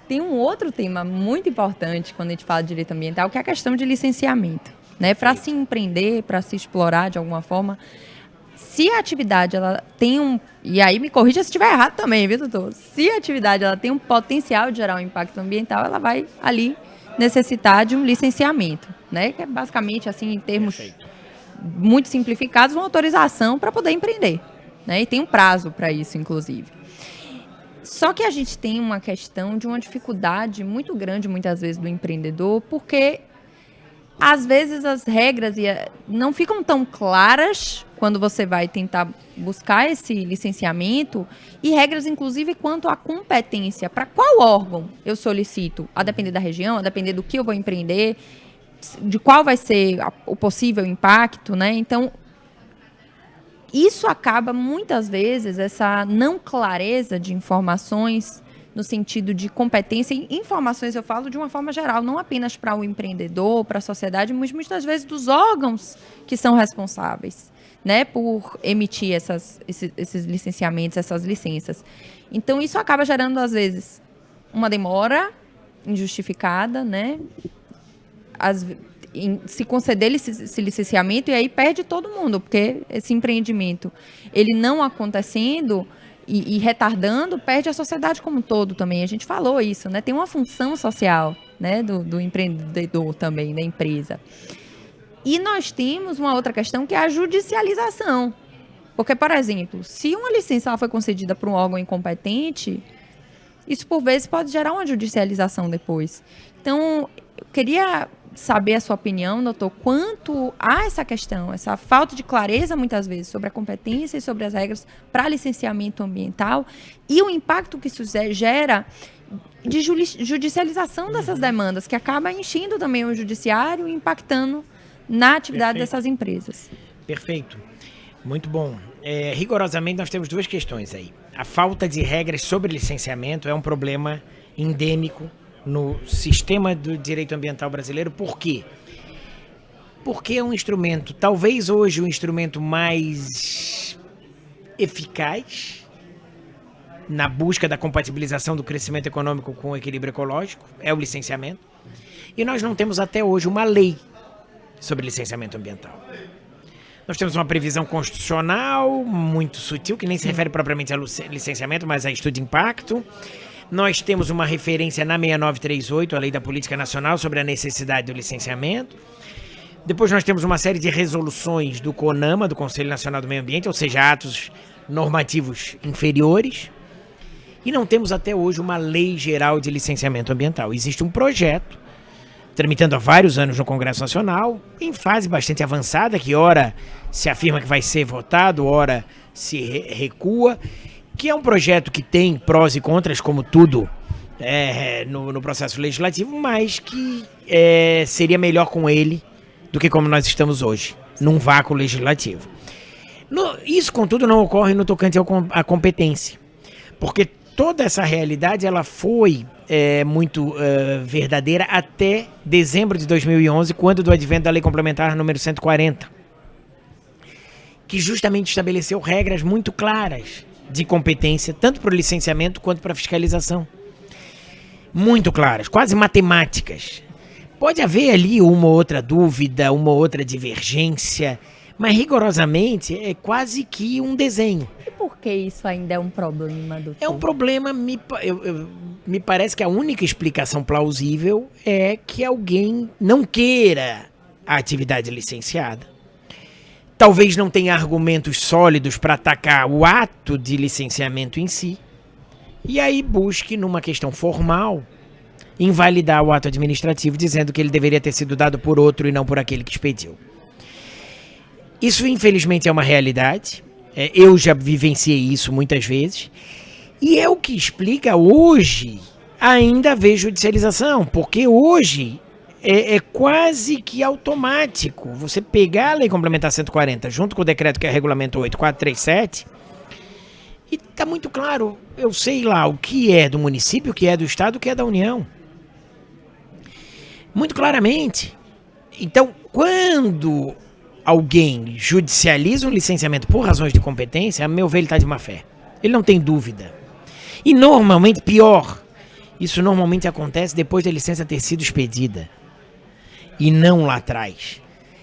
Tem um outro tema muito importante quando a gente fala de direito ambiental, que é a questão de licenciamento, né? Para se empreender, para se explorar de alguma forma. Se a atividade ela tem e aí me corrija se estiver errado também, viu, doutor? Se a atividade ela tem um potencial de gerar um impacto ambiental, ela vai ali necessitar de um licenciamento, né? Que é basicamente, assim, em termos muito simplificados, uma autorização para poder empreender, né? E tem um prazo para isso, inclusive. Só que a gente tem uma questão de uma dificuldade muito grande, muitas vezes, do empreendedor, porque às vezes as regras não ficam tão claras quando você vai tentar buscar esse licenciamento, e regras, inclusive, quanto à competência. Para qual órgão eu solicito? A depender da região, a depender do que eu vou empreender, de qual vai ser o possível impacto, né? Então, isso acaba, muitas vezes, essa não clareza de informações no sentido de competência. E informações eu falo de uma forma geral, não apenas para o empreendedor, para a sociedade, mas muitas vezes dos órgãos que são responsáveis, né, por emitir esses licenciamentos, essas licenças. Então, isso acaba gerando, às vezes, uma demora injustificada, né, se conceder esse licenciamento, e aí perde todo mundo, porque esse empreendimento, ele não acontecendo e retardando, perde a sociedade como um todo também. A gente falou isso, né? Tem uma função social, né, do empreendedor também, da empresa. E nós temos uma outra questão, que é a judicialização. Porque, por exemplo, se uma licença ela foi concedida para um órgão incompetente, isso, por vezes, pode gerar uma judicialização depois. Então, eu queria saber a sua opinião, doutor, quanto a essa questão, essa falta de clareza, muitas vezes, sobre a competência e sobre as regras para licenciamento ambiental, e o impacto que isso gera de judicialização dessas demandas, que acaba enchendo também o judiciário e impactando na atividade dessas empresas. Perfeito. Muito bom. Rigorosamente, nós temos duas questões aí. A falta de regras sobre licenciamento é um problema endêmico no sistema do direito ambiental brasileiro. Por quê? Porque é um instrumento, talvez hoje o instrumento mais eficaz na busca da compatibilização do crescimento econômico com o equilíbrio ecológico, é o licenciamento. E nós não temos até hoje uma lei sobre licenciamento ambiental. Nós temos uma previsão constitucional muito sutil, que nem se refere propriamente a licenciamento, mas a estudo de impacto. Nós temos uma referência na 6938, a Lei da Política Nacional, sobre a necessidade do licenciamento. Depois nós temos uma série de resoluções do CONAMA, do Conselho Nacional do Meio Ambiente, ou seja, atos normativos inferiores e não temos até hoje uma lei geral de licenciamento ambiental. Existe um projeto tramitando há vários anos no Congresso Nacional, em fase bastante avançada, que ora se afirma que vai ser votado, ora se recua, que é um projeto que tem prós e contras, como tudo no processo legislativo, mas que seria melhor com ele do que como nós estamos hoje, num vácuo legislativo. Isso, contudo, não ocorre no tocante à competência, porque toda essa realidade ela foi muito verdadeira até dezembro de 2011, quando do advento da Lei Complementar número 140, que justamente estabeleceu regras muito claras de competência, tanto para o licenciamento quanto para a fiscalização. Muito claras, quase matemáticas. Pode haver ali uma ou outra dúvida, uma ou outra divergência, mas rigorosamente é quase que um desenho. E por que isso ainda é um problema, doutor? É um problema, me parece que a única explicação plausível é que alguém não queira a atividade licenciada. Talvez não tenha argumentos sólidos para atacar o ato de licenciamento em si. E aí busque, numa questão formal, invalidar o ato administrativo, dizendo que ele deveria ter sido dado por outro e não por aquele que expediu. Isso, infelizmente, é uma realidade. Eu já vivenciei isso muitas vezes. E é o que explica hoje ainda haver judicialização, porque hoje é quase que automático você pegar a Lei Complementar 140 junto com o decreto que é Regulamento 8437 e está muito claro, eu sei lá, o que é do município, o que é do estado, o que é da União. Muito claramente. Então, quando alguém judicializa um licenciamento por razões de competência, a meu ver, ele está de má fé. Ele não tem dúvida. E normalmente, pior, isso normalmente acontece depois da licença ter sido expedida. E não lá atrás.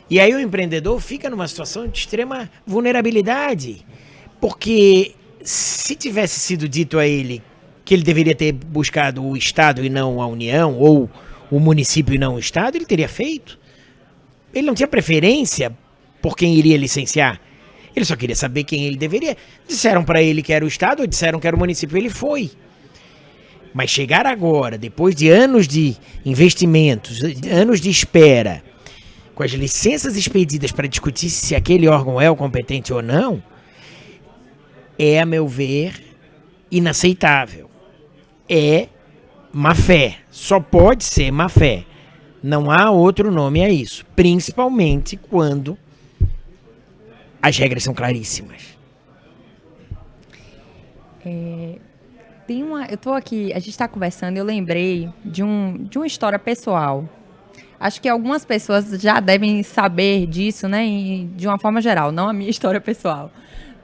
E aí o empreendedor fica numa situação de extrema vulnerabilidade. Porque se tivesse sido dito a ele que ele deveria ter buscado o Estado e não a União, ou o município e não o Estado, ele teria feito. Ele não tinha preferência por quem iria licenciar. Ele só queria saber quem ele deveria. Disseram para ele que era o Estado ou disseram que era o município, ele foi. Mas chegar agora, depois de anos de investimentos, anos de espera, com as licenças expedidas para discutir se aquele órgão é o competente ou não, é, a meu ver, inaceitável. É má fé. Só pode ser má fé. Não há outro nome a isso. Principalmente quando as regras são claríssimas. Eu tô aqui, a gente está conversando, eu lembrei de uma história pessoal. Acho que algumas pessoas já devem saber disso, né? De uma forma geral, não a minha história pessoal.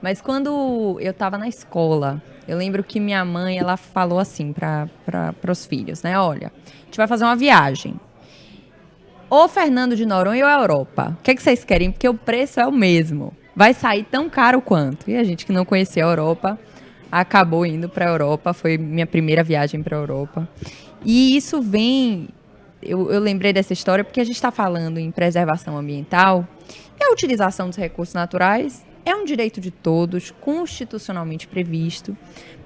Mas quando eu estava na escola, eu lembro que minha mãe, ela falou assim para os filhos, né? Olha, a gente vai fazer uma viagem. Ou Fernando de Noronha ou a Europa. O que vocês querem? Porque o preço é o mesmo. Vai sair tão caro quanto. E a gente que não conhecia a Europa acabou indo para a Europa. Foi minha primeira viagem para a Europa. E isso vem... Eu lembrei dessa história porque a gente está falando em preservação ambiental. E a utilização dos recursos naturais é um direito de todos, constitucionalmente previsto.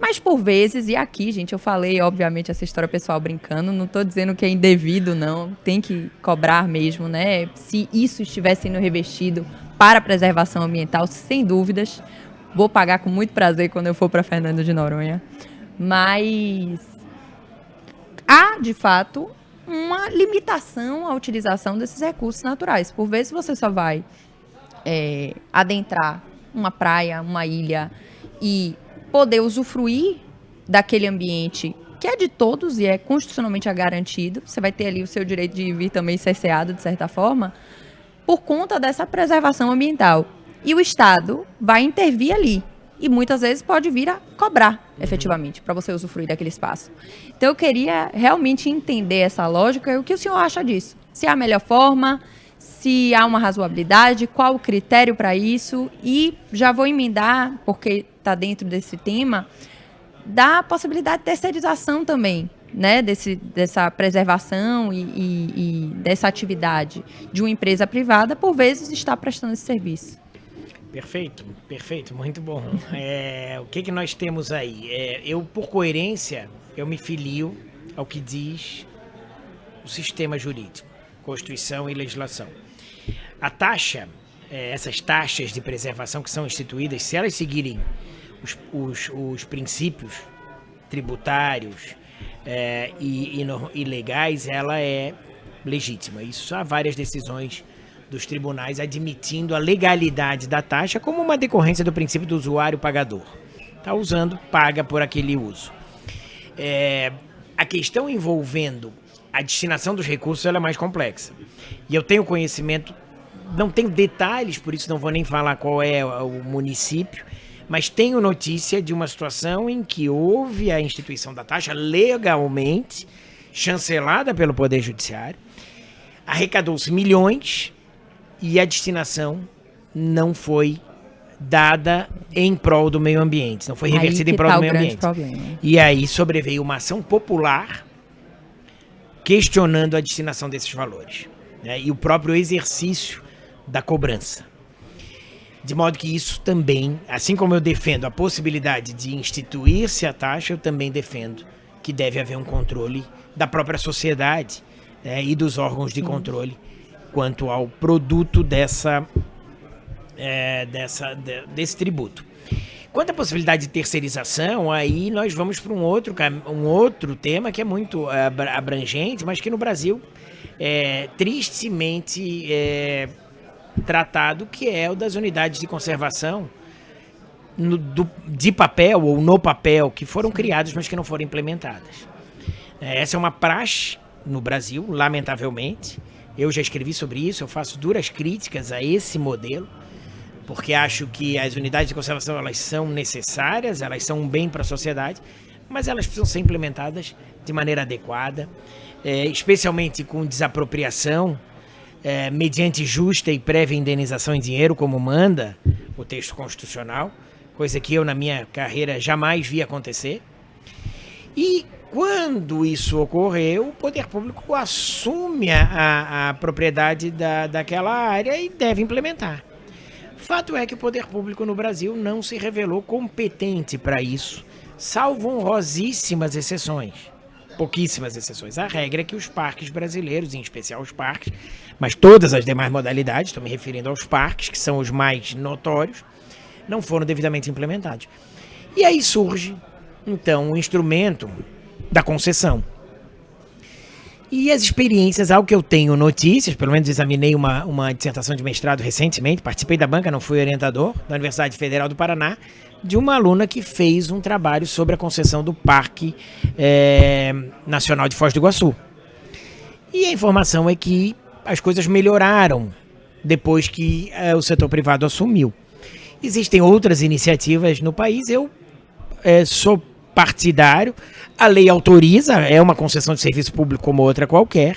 Mas por vezes, e aqui, gente, eu falei, obviamente, essa história pessoal brincando, não estou dizendo que é indevido, não. Tem que cobrar mesmo, né? Se isso estiver sendo revestido para a preservação ambiental, sem dúvidas. Vou pagar com muito prazer quando eu for para Fernando de Noronha. Mas há, de fato, uma limitação à utilização desses recursos naturais. Por vezes você só vai adentrar uma praia, uma ilha e poder usufruir daquele ambiente que é de todos e é constitucionalmente garantido. Você vai ter ali o seu direito de vir também cerceado, de certa forma, por conta dessa preservação ambiental. E o Estado vai intervir ali. E muitas vezes pode vir a cobrar, efetivamente, para você usufruir daquele espaço. Então, eu queria realmente entender essa lógica e o que o senhor acha disso. Se é a melhor forma, se há uma razoabilidade, qual o critério para isso. E já vou emendar, porque está dentro desse tema, da possibilidade de terceirização também, né, dessa preservação e dessa atividade de uma empresa privada, por vezes, está prestando esse serviço. perfeito, muito bom. O que nós temos aí? Eu, por coerência, eu me filio ao que diz o sistema jurídico, Constituição e legislação. A taxa, essas taxas de preservação que são instituídas, se elas seguirem os princípios tributários e legais, ela é legítima. Isso há várias decisões dos tribunais admitindo a legalidade da taxa como uma decorrência do princípio do usuário pagador. Está usando, paga por aquele uso. A questão envolvendo a destinação dos recursos ela é mais complexa. E eu tenho conhecimento, não tenho detalhes, por isso não vou nem falar qual é o município, mas tenho notícia de uma situação em que houve a instituição da taxa legalmente, chancelada pelo Poder Judiciário, arrecadou-se milhões e a destinação não foi dada em prol do meio ambiente, não foi revertida em prol do meio ambiente. Problema. E aí sobreveio uma ação popular questionando a destinação desses valores, né, e o próprio exercício da cobrança. De modo que isso também, assim como eu defendo a possibilidade de instituir-se a taxa, eu também defendo que deve haver um controle da própria sociedade, né, e dos órgãos de controle quanto ao produto desse tributo. Quanto à possibilidade de terceirização, aí nós vamos para um outro tema que é muito abrangente, mas que no Brasil é tristemente tratado, que é o das unidades de conservação de papel ou no papel, que foram criadas, mas que não foram implementadas. Essa é uma praxe no Brasil, lamentavelmente. Eu já escrevi sobre isso, eu faço duras críticas a esse modelo, porque acho que as unidades de conservação elas são necessárias, elas são um bem para a sociedade, mas elas precisam ser implementadas de maneira adequada, especialmente com desapropriação, mediante justa e prévia indenização em dinheiro, como manda o texto constitucional, coisa que eu na minha carreira jamais vi acontecer. E quando isso ocorreu, o poder público assume a propriedade daquela área e deve implementar. Fato é que o poder público no Brasil não se revelou competente para isso, salvo honrosíssimas exceções, pouquíssimas exceções. A regra é que os parques brasileiros, em especial os parques, mas todas as demais modalidades, estou me referindo aos parques, que são os mais notórios, não foram devidamente implementados. E aí surge, então, o instrumento da concessão. E as experiências, ao que eu tenho notícias, pelo menos examinei uma dissertação de mestrado recentemente, participei da banca, não fui orientador, da Universidade Federal do Paraná, de uma aluna que fez um trabalho sobre a concessão do Parque Nacional de Foz do Iguaçu. E a informação é que as coisas melhoraram depois que o setor privado assumiu. Existem outras iniciativas no país, eu sou partidário, a lei autoriza, é uma concessão de serviço público como outra qualquer,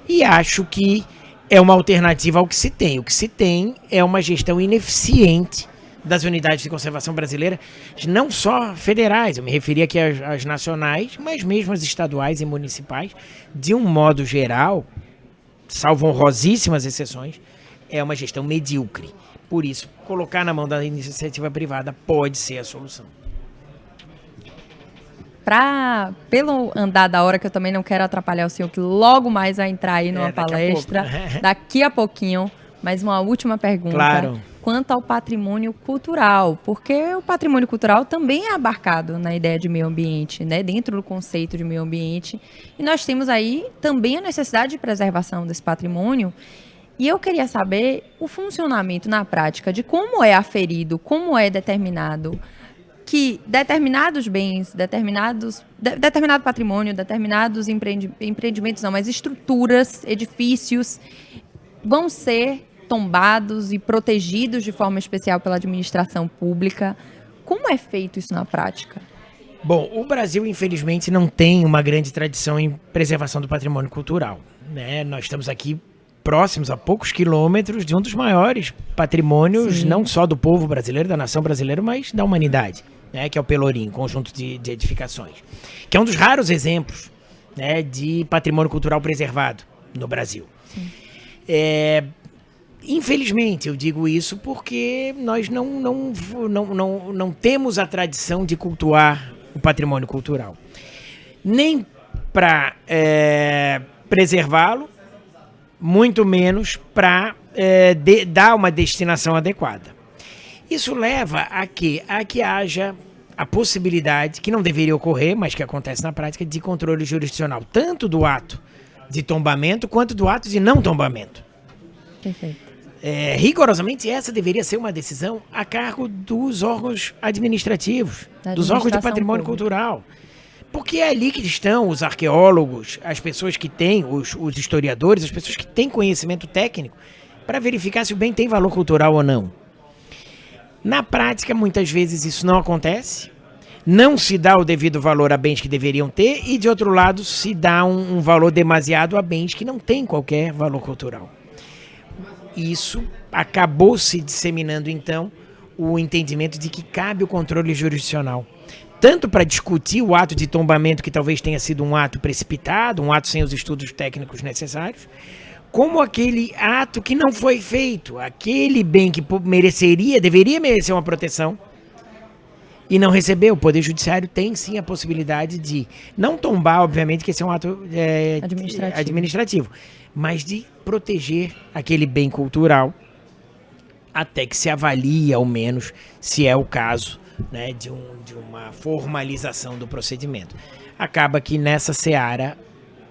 e acho que é uma alternativa ao que se tem. O que se tem é uma gestão ineficiente das unidades de conservação brasileiras, não só federais, eu me referi aqui às nacionais, mas mesmo as estaduais e municipais, de um modo geral, salvo honrosíssimas exceções, é uma gestão medíocre. Por isso, colocar na mão da iniciativa privada pode ser a solução. Pelo andar da hora, que eu também não quero atrapalhar o senhor, que logo mais vai entrar aí numa palestra, daqui a pouquinho, mas uma última pergunta. Claro. Quanto ao patrimônio cultural, porque o patrimônio cultural também é abarcado na ideia de meio ambiente, né, dentro do conceito de meio ambiente, e nós temos aí também a necessidade de preservação desse patrimônio, e eu queria saber o funcionamento na prática de como é aferido, como é determinado que determinados bens, determinado patrimônio, determinados empreendimentos, não, mas estruturas, edifícios, vão ser tombados e protegidos de forma especial pela administração pública. Como é feito isso na prática? Bom, o Brasil, infelizmente, não tem uma grande tradição em preservação do patrimônio cultural, né? Nós estamos aqui próximos a poucos quilômetros de um dos maiores patrimônios, não só do povo brasileiro, da nação brasileira, mas da humanidade, né, que é o Pelourinho, conjunto de edificações, que é um dos raros exemplos, né, de patrimônio cultural preservado no Brasil. Infelizmente, eu digo isso porque nós não temos a tradição de cultuar o patrimônio cultural. Nem para preservá-lo, muito menos para dar uma destinação adequada. Isso leva a que haja a possibilidade, que não deveria ocorrer, mas que acontece na prática, de controle jurisdicional, tanto do ato de tombamento quanto do ato de não tombamento. Perfeito. Rigorosamente, essa deveria ser uma decisão a cargo dos órgãos administrativos, dos órgãos de patrimônio cultural. Porque é ali que estão os arqueólogos, as pessoas que têm, os historiadores, as pessoas que têm conhecimento técnico, para verificar se o bem tem valor cultural ou não. Na prática, muitas vezes isso não acontece, não se dá o devido valor a bens que deveriam ter, e de outro lado se dá um valor demasiado a bens que não têm qualquer valor cultural. Isso acabou se disseminando, então, o entendimento de que cabe o controle jurisdicional. Tanto para discutir o ato de tombamento, que talvez tenha sido um ato precipitado, um ato sem os estudos técnicos necessários, como aquele ato que não foi feito, aquele bem que deveria merecer uma proteção e não recebeu. O Poder Judiciário tem sim a possibilidade de não tombar, obviamente, que esse é um ato administrativo, mas de proteger aquele bem cultural até que se avalie, ao menos, se é o caso, né, de uma formalização do procedimento. Acaba que nessa seara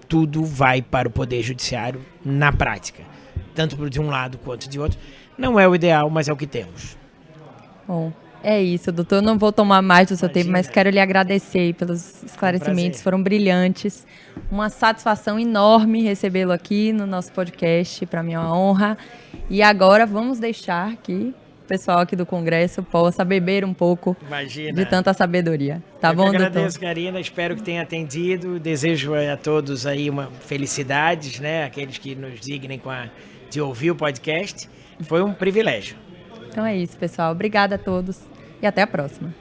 tudo vai para o Poder Judiciário na prática, tanto de um lado quanto de outro. Não é o ideal, mas é o que temos. Bom, é isso, doutor. Eu não vou tomar mais do seu tempo, mas quero lhe agradecer pelos esclarecimentos, foram brilhantes. Uma satisfação enorme recebê-lo aqui no nosso podcast, para mim é uma honra. E agora vamos deixar que o pessoal aqui do Congresso possa beber um pouco de tanta sabedoria. Tá bom, doutor? Eu agradeço, Karina, espero que tenha atendido. Desejo a todos aí uma felicidades, né? Aqueles que nos dignem de ouvir o podcast. Foi um privilégio. Então é isso, pessoal. Obrigada a todos e até a próxima.